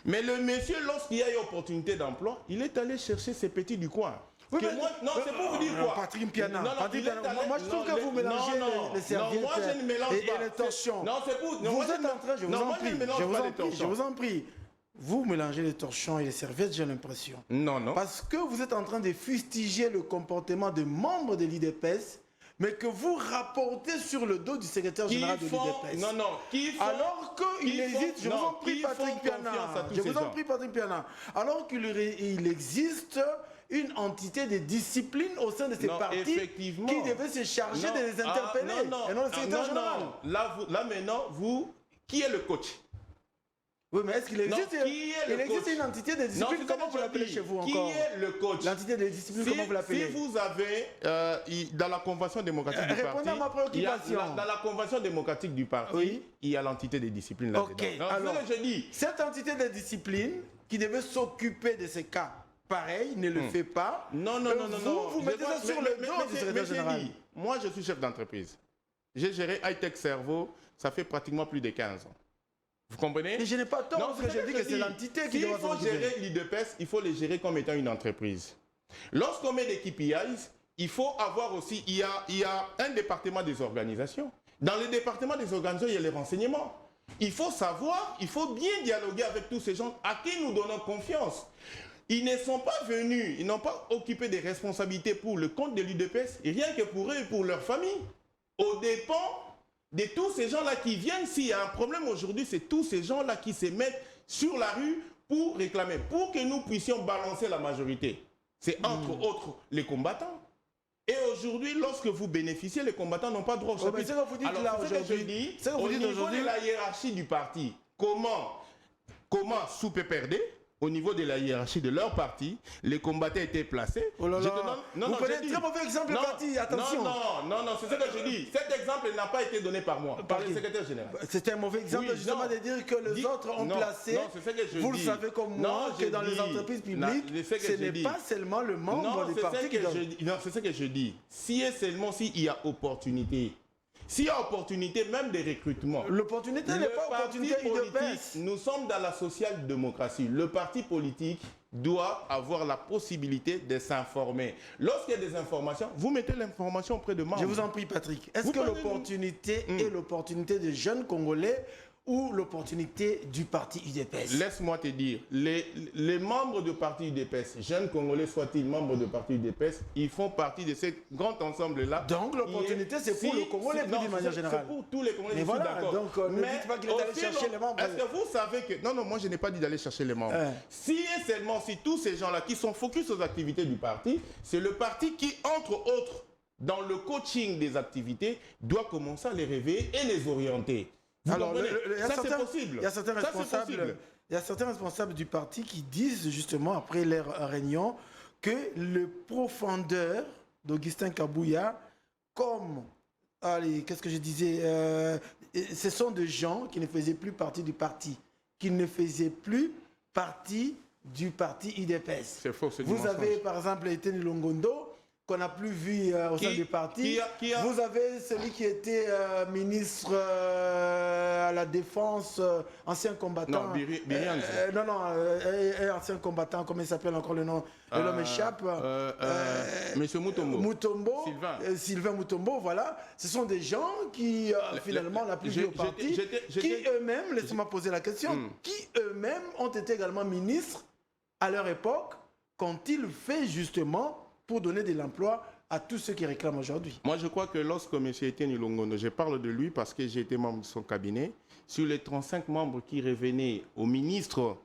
Mais le monsieur, lorsqu'il y a eu opportunité d'emploi, il est allé chercher ses petits du coin.
Oui,
Que moi, non, c'est pour vous dire quoi.
Patrick Piana.
Non, non,
Patrick
il est
Piana.
allé-
Moi, je trouve que vous mélangez les serviettes
moi, je ne mélange
et
pas.
les torchons.
Non, c'est pour...
Vous êtes en train, je vous en prie, je vous en prie. Vous mélangez les torchons et les serviettes, j'ai l'impression.
Non, non.
Parce que vous êtes en train de fustiger le comportement de membres de l'IDPS, mais que vous rapportez sur le dos du secrétaire général de l'IDPS.
Non, non. Qui font,
Alors qu'il existe, je vous en prie Patrick Piana, je vous en prie Patrick Piana, alors qu'il existe une entité de discipline au sein de ces partis qui devait se charger de les interpeller, et non le secrétaire général.
Là maintenant, vous, qui est le coach?
Oui, mais est-ce qu'il existe, une entité de discipline? Comment vous l'appelez chez vous encore?
Qui est le coach?
L'entité de discipline, comment vous l'appelez?
Si vous avez, dans la convention démocratique du parti...
Répondez à ma préoccupation.
Dans la convention démocratique du parti,
oui,
il y a l'entité de discipline là-dedans.
Ok, alors,
je dis.
cette entité de discipline qui devait s'occuper de ces cas pareils ne le fait pas.
Non.
Vous mettez ça sur le dos du secrétaire général.
Moi, je suis chef d'entreprise. J'ai géré Hightech Cerveau, ça fait pratiquement plus de 15 ans. Vous comprenez?
Et je n'ai pas tort parce que je dis que c'est l'entité qui doit s'occuper.
S'il faut gérer l'IDPS, il faut les gérer comme étant une entreprise. Lorsqu'on met des KPIs, il faut avoir aussi, il y a un département des organisations. Dans le département des organisations, il y a les renseignements. Il faut savoir, il faut bien dialoguer avec tous ces gens à qui nous donnons confiance. Ils ne sont pas venus, ils n'ont pas occupé des responsabilités pour le compte de l'IDPS, rien que pour eux et pour leur famille. Au dépend de tous ces gens-là qui viennent, s'il y a un problème aujourd'hui, c'est tous ces gens-là qui se mettent sur la rue pour réclamer, pour que nous puissions balancer la majorité. C'est entre autres les combattants. Et aujourd'hui, lorsque vous bénéficiez, les combattants n'ont pas droit au chapitre.
C'est ce que vous dites là aujourd'hui.
Au niveau de la hiérarchie du parti, comment sous PPRD, au niveau de la hiérarchie de leur parti, les combattants étaient placés.
Oh là là. Vous prenez un très mauvais exemple de parti, attention.
Non, c'est ce que je dis. Cet exemple n'a pas été donné par moi, par le secrétaire général.
C'était un mauvais exemple justement de dire que les autres ont placé, vous le savez comme moi, que dans les entreprises publiques, ce n'est pas seulement le membre du parti qui doit...
Non, c'est ce que je dis. S'il y a opportunité, s'il y a opportunité même des recrutements.
L'opportunité n'est pas opportunité IDPS.
Nous sommes dans la social-démocratie. Le parti politique doit avoir la possibilité de s'informer. Lorsqu'il y a des informations, vous mettez l'information auprès de membres.
Je vous en prie, Patrick. Est-ce que l'opportunité est l'opportunité des jeunes Congolais ou l'opportunité du parti UDPS?
Laisse-moi te dire, les membres du parti UDPS, jeunes Congolais soient-ils membres du parti UDPS, ils font partie de ce grand ensemble-là.
Donc l'opportunité, c'est pour le Congolais, plus d'une manière générale.
C'est pour tous les Congolais,
mais voilà, donc ne dites pas qu'il est allé chercher les membres.
Est-ce que vous savez que... Non, moi je n'ai pas dit d'aller chercher les membres. Si tous ces gens-là qui sont focus aux activités du parti, c'est le parti qui, entre autres, dans le coaching des activités, doit commencer à les réveiller et les orienter.
Alors,
ça c'est possible.
Il y a certains responsables du parti qui disent justement, après leur réunion, que le profondeur d'Augustin Kabouya, comme, qu'est-ce que je disais, ce sont des gens qui ne faisaient plus partie du parti, qui ne faisaient plus partie du parti IDPS.
C'est faux, c'est du
Vous avez par exemple Etienne Longondo, qu'on n'a plus vu au sein du parti. Vous avez celui qui était ministre à la Défense, ancien combattant. Ancien combattant, comment il s'appelle encore le nom? Le nom m'échappe.
Monsieur Mutombo.
Sylvain Mutombo, voilà. Ce sont des gens qui, finalement, n'a plus vu au parti, qui eux-mêmes, laissez-moi poser la question, qui eux-mêmes ont été également ministres à leur époque, qu'ont-ils fait justement pour donner de l'emploi à tous ceux qui réclament aujourd'hui?
Moi, je crois que lorsque M. Etienne Longondo, je parle de lui parce que j'ai été membre de son cabinet, sur les 35 membres qui revenaient au ministre,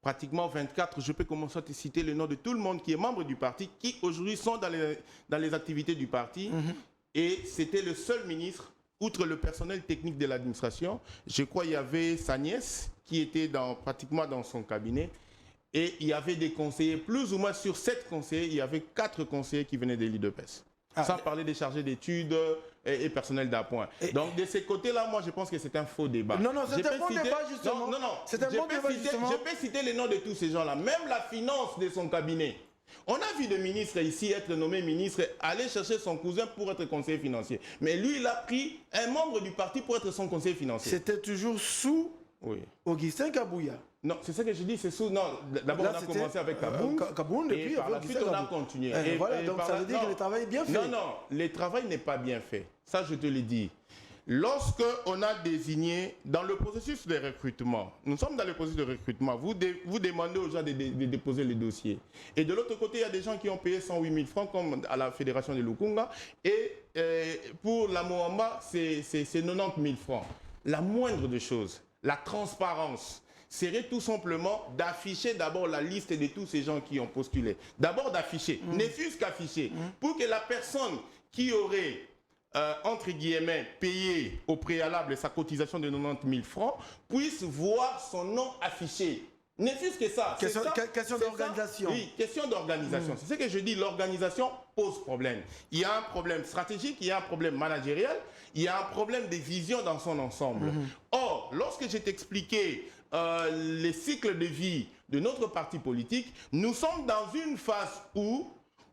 pratiquement 24, je peux commencer à te citer le nom de tout le monde qui est membre du parti, qui aujourd'hui sont dans les activités du parti. Et c'était le seul ministre, outre le personnel technique de l'administration, je crois qu'il y avait sa nièce qui était pratiquement dans son cabinet. Et il y avait des conseillers, plus ou moins sur 7 conseillers, il y avait 4 conseillers qui venaient de l'IDPS. Sans parler des chargés d'études et personnel d'appoint. Donc de ces côtés-là, moi je pense que c'est un faux débat.
Non, c'est un bon débat justement. Non, c'est un bon débat justement.
Je peux citer les noms de tous ces gens-là, même la finance de son cabinet. On a vu des ministres ici être nommés ministres, aller chercher son cousin pour être conseiller financier. Mais lui, il a pris un membre du parti pour être son conseiller financier.
C'était toujours sous
Oui.
Augustin Kabouya.
Non, c'est ça que je dis, c'est sous... Non, d'abord
Là,
on a
c'était,
commencé avec Kaboun,
Kaboun,
et
puis
par la
Augustin
suite on a
Kabouya.
continué.
Voilà, donc
par
ça
la-
veut dire
non.
que le travail est bien fait.
Non, le travail n'est pas bien fait. Ça, je te le dis. Lorsque on a désigné, dans le processus de recrutement, nous sommes dans le processus de recrutement, vous demandez aux gens de déposer les dossiers. Et de l'autre côté, il y a des gens qui ont payé 108 000 francs, comme à la Fédération de Lukunga. Et pour la Moamba, c'est 90 000 francs. La moindre des choses, la transparence, serait tout simplement d'afficher d'abord la liste de tous ces gens qui ont postulé. D'abord d'afficher, ne fût-ce qu'afficher, pour que la personne qui aurait, entre guillemets, payé au préalable sa cotisation de 90 000 francs, puisse voir son nom affiché. Ne fût-ce que ça.
Question d'organisation.
Oui, question d'organisation. C'est ce que je dis, l'organisation pose problème. Il y a un problème stratégique, il y a un problème managérial, il y a un problème de vision dans son ensemble. Or, lorsque j'ai expliqué les cycles de vie de notre parti politique, nous sommes dans une phase où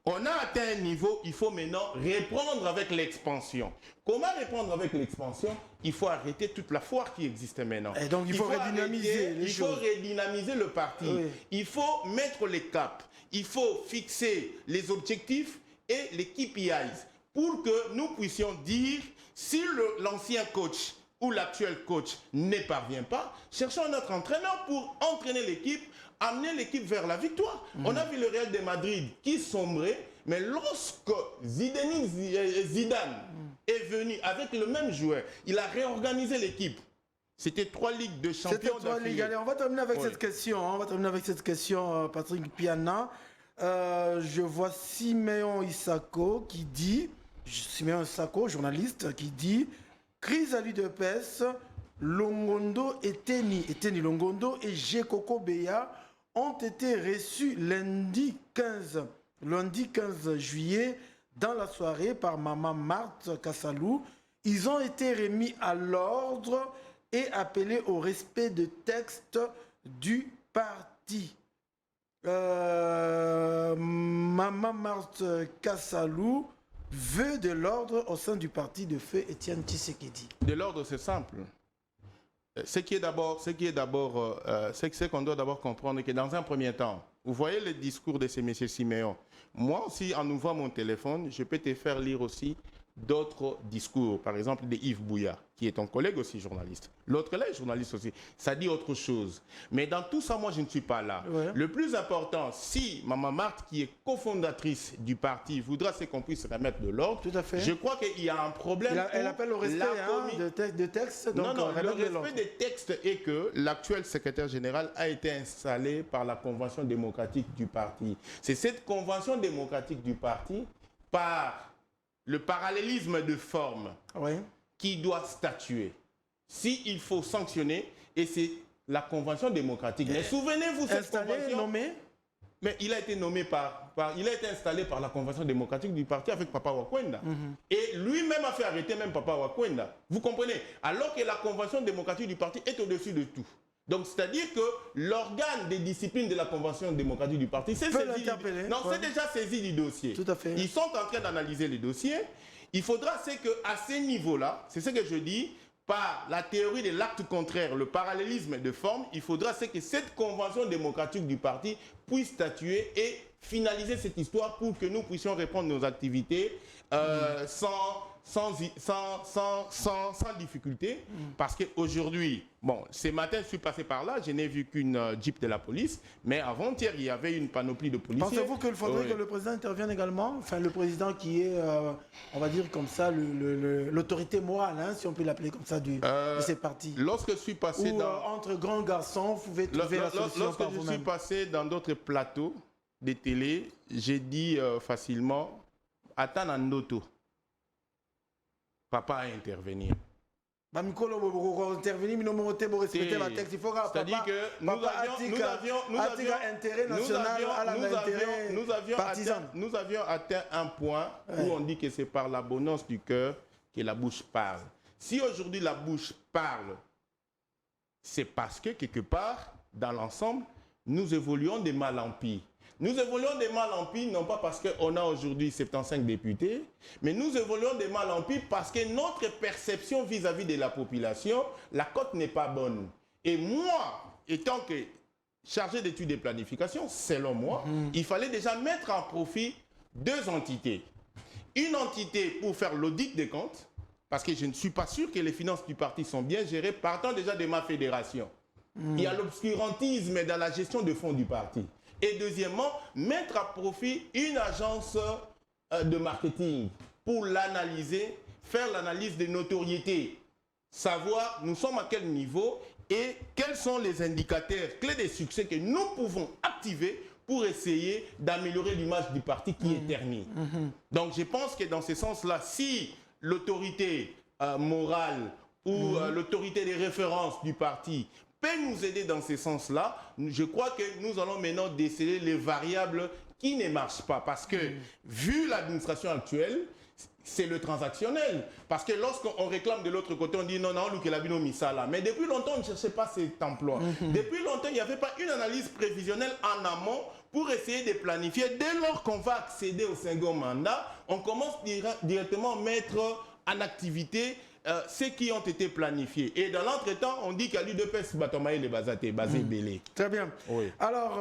on a atteint un niveau, il faut maintenant reprendre avec l'expansion. Comment reprendre avec l'expansion? Il faut arrêter toute la foire qui existe maintenant.
Et donc il faut redynamiser les choses.
Il faut redynamiser le parti.
Oui.
Il faut mettre les caps. Il faut fixer les objectifs et les KPIs pour que nous puissions dire si l'ancien coach ou l'actuel coach ne parvient pas, cherchons un autre entraîneur pour entraîner l'équipe, amener l'équipe vers la victoire. On a vu le Real de Madrid qui sombrait, mais lorsque Zidane est venu avec le même joueur, il a réorganisé l'équipe. C'était 3 ligues de champions.
C'était 3 ligues. Allez, on va terminer avec cette question. On va terminer avec cette question, Patrick Piana. Je vois Siméon Isako qui dit, Siméon Isako, journaliste, qui dit crise à l'UDPS, Longondo et Teni Longondo et Jekoko Beya ont été reçus lundi 15 juillet dans la soirée par Maman Marthe Kassalou. Ils ont été remis à l'ordre et appelés au respect des textes du parti. Maman Marthe Kassalou veut de l'ordre au sein du parti de feu Étienne Tshisekedi.
De l'ordre, c'est simple. Ce qu'on doit d'abord comprendre, que dans un premier temps, vous voyez le discours de ces messieurs Siméon. Moi aussi, en ouvrant mon téléphone, je peux te faire lire aussi d'autres discours, par exemple de Yves Bouya, qui est ton collègue aussi journaliste. L'autre là est journaliste aussi. Ça dit autre chose. Mais dans tout ça, moi, je ne suis pas là. Ouais. Le plus important, si Maman Marthe, qui est cofondatrice du parti, voudra qu'on puisse remettre de l'ordre, je crois qu'il y a un problème.
Elle appelle au respect de textes.
Non, le respect des textes est que l'actuel secrétaire général a été installé par la Convention démocratique du parti. C'est cette Convention démocratique du parti, par le parallélisme de forme, qui doit statuer. S'il faut sanctionner, et c'est la Convention démocratique. Mais souvenez-vous, cette convention...
nommé.
Mais il a été nommé il a été installé par la Convention démocratique du parti avec Papa Wakwenda. Et lui-même a fait arrêter même Papa Wakwenda. Vous comprenez? Alors que la Convention démocratique du parti est au-dessus de tout. Donc, c'est-à-dire que l'organe des disciplines de la Convention démocratique du parti c'est déjà saisi du dossier.
Tout à fait.
Ils sont en train d'analyser les dossiers. Il faudra qu'à ce niveau-là, c'est ce que je dis, par la théorie de l'acte contraire, le parallélisme de forme, il faudra que cette Convention démocratique du parti puisse statuer et finaliser cette histoire pour que nous puissions reprendre nos activités sans difficulté, parce qu'aujourd'hui, bon, ce matin, je suis passé par là, je n'ai vu qu'une Jeep de la police, mais avant-hier, il y avait une panoplie de policiers.
Pensez-vous qu'il faudrait que le président intervienne également? Enfin, le président qui est, on va dire comme ça, l'autorité morale, hein, si on peut l'appeler comme ça, de ces partis.
Lorsque je suis passé
entre grands garçons, vous pouvez trouver la solution par vous-même.
Lorsque je suis passé dans d'autres plateaux de télé, j'ai dit facilement, attends en auto. Papa a intervenu. C'est-à-dire que nous avions atteint un point où on dit que c'est par l'abondance du cœur que la bouche parle. Si aujourd'hui la bouche parle, c'est parce que quelque part, dans l'ensemble, nous évoluons de mal en pis. Nous évoluons de mal en pis, non pas parce qu'on a aujourd'hui 75 députés, mais nous évoluons de mal en pis parce que notre perception vis-à-vis de la population, la cote n'est pas bonne. Et moi, étant que chargé d'études et planification, selon moi, il fallait déjà mettre en profit deux entités. Une entité pour faire l'audit des comptes, parce que je ne suis pas sûr que les finances du parti sont bien gérées, partant déjà de ma fédération. Il y a l'obscurantisme dans la gestion de fonds du parti. Et deuxièmement, mettre à profit une agence de marketing pour l'analyser, faire l'analyse des notoriétés, savoir nous sommes à quel niveau et quels sont les indicateurs clés des succès que nous pouvons activer pour essayer d'améliorer l'image du parti qui est ternie. Donc je pense que dans ce sens-là, si l'autorité morale ou l'autorité des références du parti peut nous aider dans ce sens-là, je crois que nous allons maintenant déceler les variables qui ne marchent pas. Parce que, vu l'administration actuelle, c'est le transactionnel. Parce que lorsqu'on réclame de l'autre côté, on dit non, non, Luc Elabino Misala. Mais depuis longtemps, on ne cherchait pas cet emploi. Depuis longtemps, il n'y avait pas une analyse prévisionnelle en amont pour essayer de planifier. Dès lors qu'on va accéder au second mandat, on commence directement à mettre en activité ceux qui ont été planifiés. Et dans l'entretemps, on dit qu'il y a l'UDPS Batomaï les Bazaté, basé Bélé.
Très bien. Oui. Alors,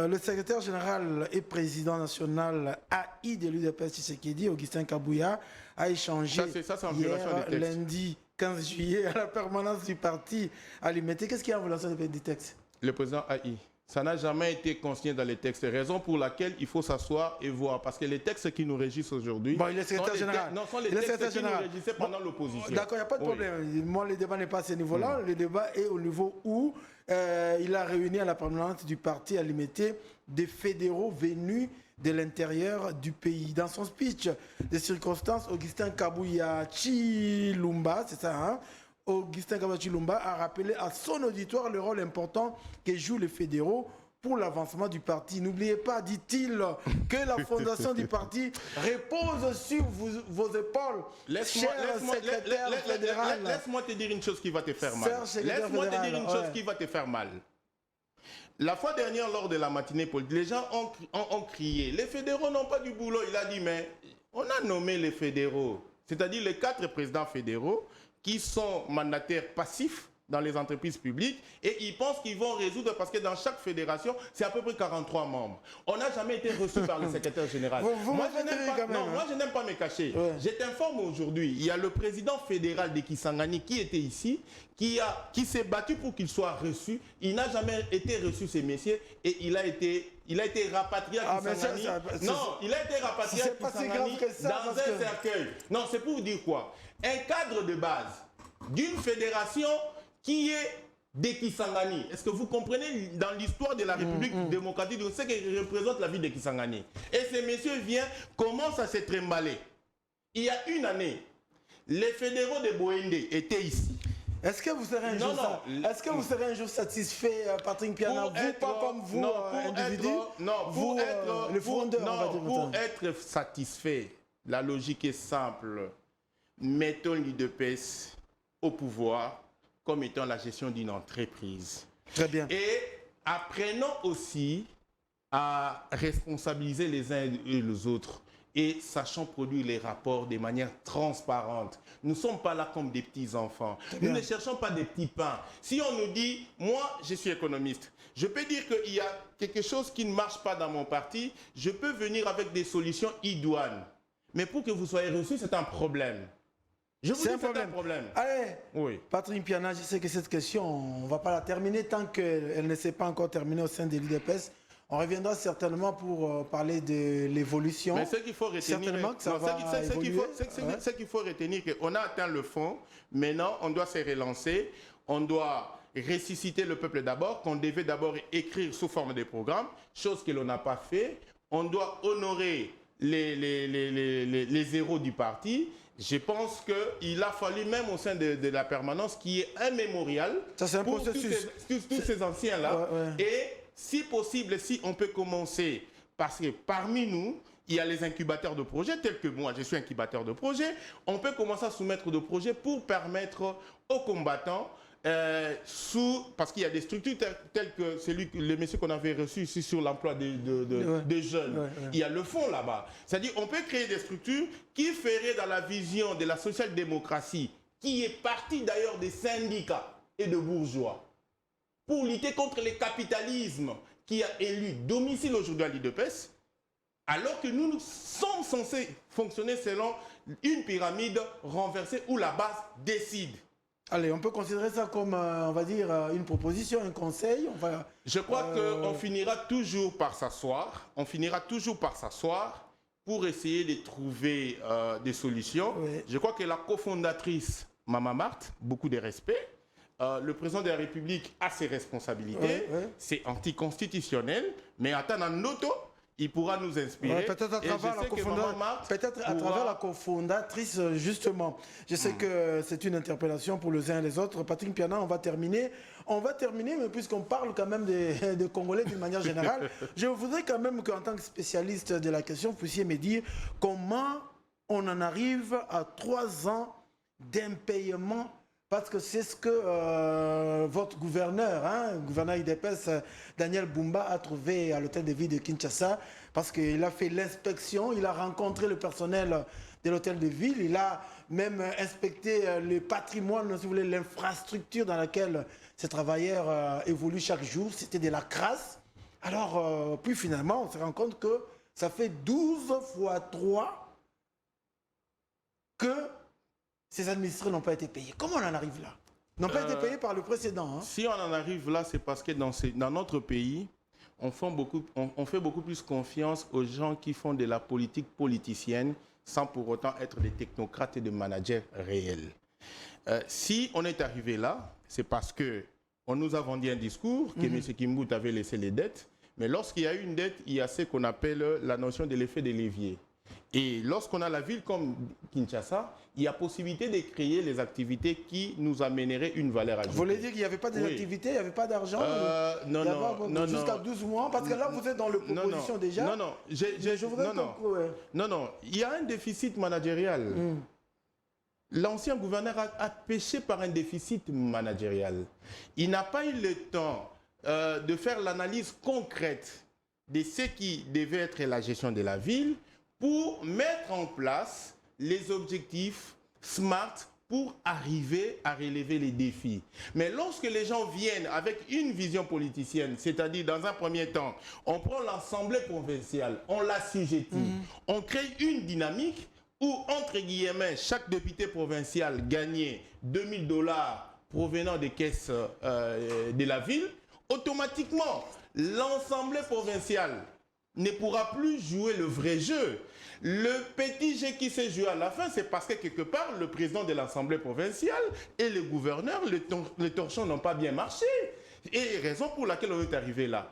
le secrétaire général et président national AI de l'UDPS Tshisekedi, Augustin Kabouya, a échangé hier, lundi 15 juillet, à la permanence du parti à l'Imité. Qu'est-ce qu'il y a en violation des textes? Le président AI. Ça n'a jamais été consigné dans les textes. Raison pour laquelle il faut s'asseoir et voir. Parce que les textes qui nous régissent aujourd'hui... Bon, il est secrétaire général. Non, sont les textes qui nous régissaient pendant l'opposition. D'accord, il n'y a pas de problème. Moi, le débat n'est pas à ce niveau-là. Le débat est au niveau où il a réuni à la permanence du parti à l'Imité des fédéraux venus de l'intérieur du pays. Dans son speech de circonstances, Augustin Kabouya Chilumba, c'est ça, hein? Augustin Kabouya Chilumba a rappelé à son auditoire le rôle important que jouent les fédéraux pour l'avancement du parti. N'oubliez pas, dit-il, que la fondation du parti repose sur vos épaules. Laisse-moi te dire une chose qui va te faire mal. Laisse-moi te dire une chose qui va te faire mal. La fois dernière, lors de la matinée politique, les gens ont crié. Les fédéraux n'ont pas du boulot. Il a dit, mais on a nommé les fédéraux, c'est-à-dire les 4 présidents fédéraux qui sont mandataires passifs dans les entreprises publiques et ils pensent qu'ils vont résoudre parce que dans chaque fédération, c'est à peu près 43 membres. On n'a jamais été reçu par le secrétaire général. Moi, je n'aime pas me cacher. Ouais. Je t'informe aujourd'hui, il y a le président fédéral de Kisangani qui était ici, qui s'est battu pour qu'il soit reçu. Il n'a jamais été reçu, ces messieurs, et il a été rapatrié à Kisangani. Non, il a été rapatrié à Kisangani dans un cercueil. Non, c'est pour vous dire quoi? Un cadre de base d'une fédération qui est des Kisangani. Est-ce que vous comprenez dans l'histoire de la République démocratique de ce que représente la ville de Kisangani? Et ces messieurs viennent, commencent à se trimballer. Il y a une année, les fédéraux de Boende étaient ici. Est-ce que vous serez un jour satisfait, Patrick Piana, vous, pas comme vous, individu? Pour être satisfait, la logique est simple. Mettons l'UDPS au pouvoir comme étant la gestion d'une entreprise. Très bien. Et apprenons aussi à responsabiliser les uns et les autres et sachant produire les rapports de manière transparente. Nous ne sommes pas là comme des petits-enfants. Nous ne cherchons pas des petits pains. Si on nous dit, moi je suis économiste, je peux dire qu'il y a quelque chose qui ne marche pas dans mon parti, je peux venir avec des solutions idoines. Mais pour que vous soyez reçus, c'est un problème. Je vous dis c'est un problème. Allez, oui. Patrick Piana, je sais que cette question, on ne va pas la terminer tant qu'elle ne s'est pas encore terminée au sein de l'UDPS. On reviendra certainement pour parler de l'évolution. Mais ce qu'il faut retenir, qu'il faut retenir, qu'on a atteint le fond. Maintenant, on doit se relancer. On doit ressusciter le peuple d'abord, qu'on devait d'abord écrire sous forme de programme, chose que l'on n'a pas fait. On doit honorer les héros du parti. Je pense qu'il a fallu même au sein de la permanence qu'il y ait un mémorial pour tous ces anciens-là. Et si possible, si on peut commencer, parce que parmi nous, il y a les incubateurs de projets, tels que moi, je suis incubateur de projets, on peut commencer à soumettre des projets pour permettre aux combattants, parce qu'il y a des structures telles que le monsieur qu'on avait reçu ici sur l'emploi des jeunes. Il y a le fonds là-bas. C'est-à-dire on peut créer des structures qui feraient dans la vision de la social-démocratie, qui est partie d'ailleurs des syndicats.
et de bourgeois pour lutter contre le capitalisme qui a élu domicile aujourd'hui à l'UDPS, alors que nous sommes censés fonctionner selon une pyramide renversée où la base décide.
Allez, on peut considérer ça comme, on va dire, une proposition, un conseil.
Je crois qu'on finira toujours par s'asseoir. On finira toujours par s'asseoir pour essayer de trouver des solutions.
Oui.
Je crois que la cofondatrice, Mama Marthe, beaucoup de respect. Le président de la République a ses responsabilités.
Oui, oui.
C'est anticonstitutionnel. Mais à Tananoto, il pourra nous inspirer.
Ouais, peut-être à travers, la cofondatrice, justement. Je sais que c'est une interpellation pour les uns et les autres. Patrick Piana, on va terminer. Mais puisqu'on parle quand même des Congolais d'une manière générale, je voudrais quand même qu'en tant que spécialiste de la question, vous puissiez me dire comment on en arrive à 3 ans d'impayement. Parce que c'est ce que votre gouverneur, gouverneur IDPS, Daniel Bumba, a trouvé à l'hôtel de ville de Kinshasa. Parce qu'il a fait l'inspection, il a rencontré le personnel de l'hôtel de ville, il a même inspecté le patrimoine, si vous voulez, l'infrastructure dans laquelle ces travailleurs évoluent chaque jour. C'était de la crasse. Alors, puis finalement, on se rend compte que ça fait 12 fois 3 que ces administrés n'ont pas été payés. Comment on en arrive là? N'ont pas été payés par le précédent.
Si on en arrive là, c'est parce que dans notre pays, on fait beaucoup plus confiance aux gens qui font de la politique politicienne sans pour autant être des technocrates et des managers réels. Si on est arrivé là, c'est parce qu'on nous a vendu un discours que M. Kimbout avait laissé les dettes. Mais lorsqu'il y a une dette, il y a ce qu'on appelle la notion de l'effet de levier. Et lorsqu'on a la ville comme Kinshasa, il y a possibilité de créer les activités qui nous amèneraient une valeur ajoutée.
Vous voulez dire qu'il n'y avait pas d'activité, il n'y avait pas d'argent
Non.
Jusqu'à 12 mois. Parce que là, vous êtes dans le proposition déjà.
Non. Il y a un déficit managérial. L'ancien gouverneur a péché par un déficit managérial. Il n'a pas eu le temps de faire l'analyse concrète de ce qui devait être la gestion de la ville pour mettre en place les objectifs SMART pour arriver à relever les défis. Mais lorsque les gens viennent avec une vision politicienne, c'est-à-dire dans un premier temps, on prend l'Assemblée provinciale, on l'assujettit, on crée une dynamique où, entre guillemets, chaque député provincial gagnait $2000 provenant des caisses de la ville, automatiquement, l'Assemblée provinciale ne pourra plus jouer le vrai jeu. Le petit jeu qui s'est joué à la fin, c'est parce que quelque part, le président de l'Assemblée provinciale et le gouverneur, les torchons n'ont pas bien marché. Et raison pour laquelle on est arrivé là.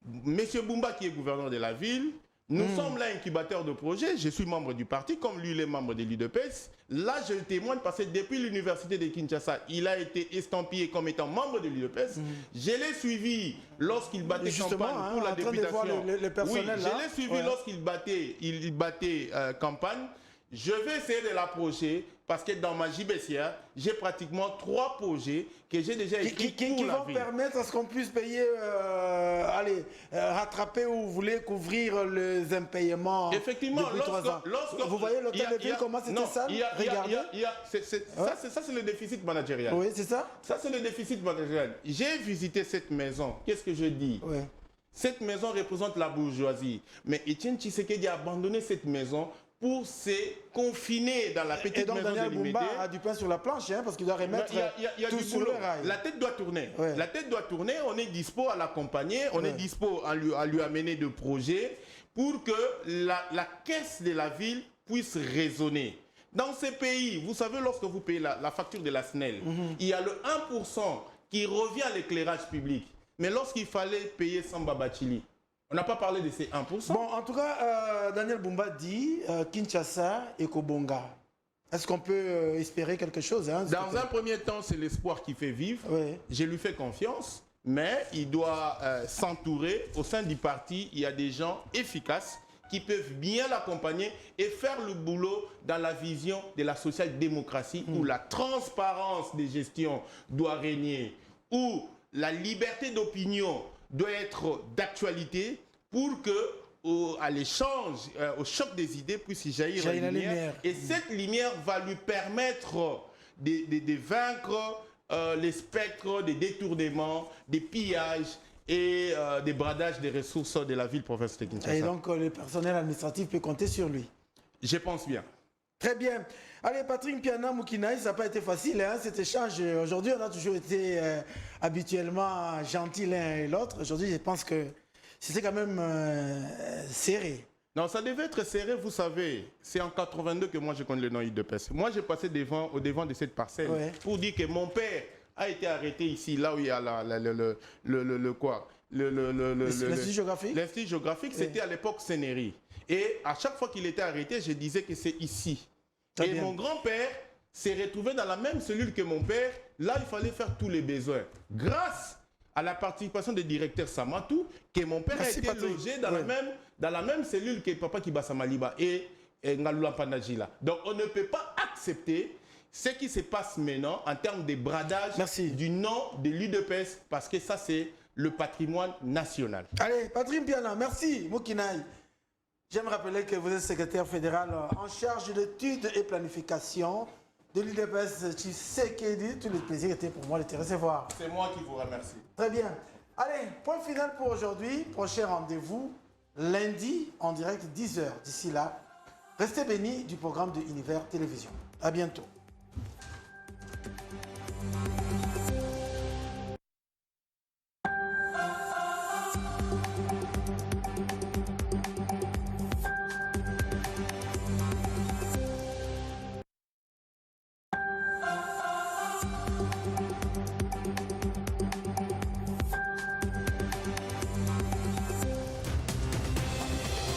Monsieur Bumba, qui est gouverneur de la ville, nous sommes là incubateurs de projets. Je suis membre du parti, comme lui, il est membre de l'UDPS. Là, je témoigne parce que depuis l'université de Kinshasa, il a été estampillé comme étant membre de l'UDPS. Je l'ai suivi lorsqu'il battait campagne pour la députation. Je l'ai suivi lorsqu'il battait campagne. Je vais essayer de l'approcher parce que dans ma JBCA, j'ai pratiquement 3 projets que j'ai déjà écrits pour la ville. Qui vont
permettre à ce qu'on puisse payer, rattraper ou vous voulez couvrir les impayements.
Effectivement,
depuis 3 ans. Vous voyez l'hôtel de ville, comment c'était ça? Regardez.
Ça, c'est le déficit managérial.
Oui, c'est ça?
Ça, c'est le déficit managérial. J'ai visité cette maison. Qu'est-ce que je dis?
Oui.
Cette maison représente la bourgeoisie. Mais Etienne Tshisekedi a abandonné cette maison pour se confiner dans la petite maison de
Daniel
Limité.
Bumba a du pain sur la planche, parce qu'il doit remettre tout sur le rail.
La tête doit tourner.
Ouais.
La tête doit tourner, on est dispo à l'accompagner, on est dispo à lui amener des projets pour que la caisse de la ville puisse résonner. Dans ces pays, vous savez, lorsque vous payez la facture de la SNEL, il y a le 1% qui revient à l'éclairage public. Mais lorsqu'il fallait payer Samba Bachili, on n'a pas parlé de ces 1%.
Bon, en tout cas, Daniel Bumba dit Kinshasa et Kobonga. Est-ce qu'on peut espérer quelque chose
Dans un premier temps, c'est l'espoir qui fait vivre.
Oui.
Je lui fais confiance, mais il doit s'entourer. Au sein du parti, il y a des gens efficaces qui peuvent bien l'accompagner et faire le boulot dans la vision de la social-démocratie où la transparence des gestions doit régner, où la liberté d'opinion doit être d'actualité pour que à l'échange, au choc des idées puisse y jaillir la lumière. Et cette lumière va lui permettre de vaincre les spectres des détournements, des pillages et des bradages des ressources de la ville province de Kinshasa.
Et donc, le personnel administratif peut compter sur lui.
Je pense bien.
Très bien. Allez, Patrick Piana Moukinaï, ça n'a pas été facile, hein, cet échange. Aujourd'hui, on a toujours été habituellement gentils l'un et l'autre. Aujourd'hui, je pense que c'était quand même serré.
Non, ça devait être serré, vous savez. C'est en 82 que moi je connais le nom IDPS. Moi, j'ai passé au devant de cette parcelle pour dire que mon père a été arrêté ici, là où il y a
L'Institut géographique.
L'Institut géographique, c'était à l'époque Sénéry. Et à chaque fois qu'il était arrêté, je disais que c'est ici.
Très
et
bien.
mon grand-père s'est retrouvé dans la même cellule que mon père. Là, il fallait faire tous les besoins. Grâce à la participation du directeur Samatou, que mon père a été logé dans, dans la même cellule que Papa Kibasa Maliba et Ngalula Pandajila. Donc, on ne peut pas accepter ce qui se passe maintenant en termes de bradage du nom de l'UDPS, parce que ça, c'est le patrimoine national.
Allez, Patrick Piana, merci, Moukinaï. J'aime rappeler que vous êtes secrétaire fédéral en charge d'études et planification de l'UDPS Tshisekedi. Tout le plaisir était pour moi de te recevoir.
C'est moi qui vous remercie.
Très bien. Allez, point final pour aujourd'hui. Prochain rendez-vous lundi en direct 10h. D'ici là, restez bénis du programme de Univers Télévision. À bientôt.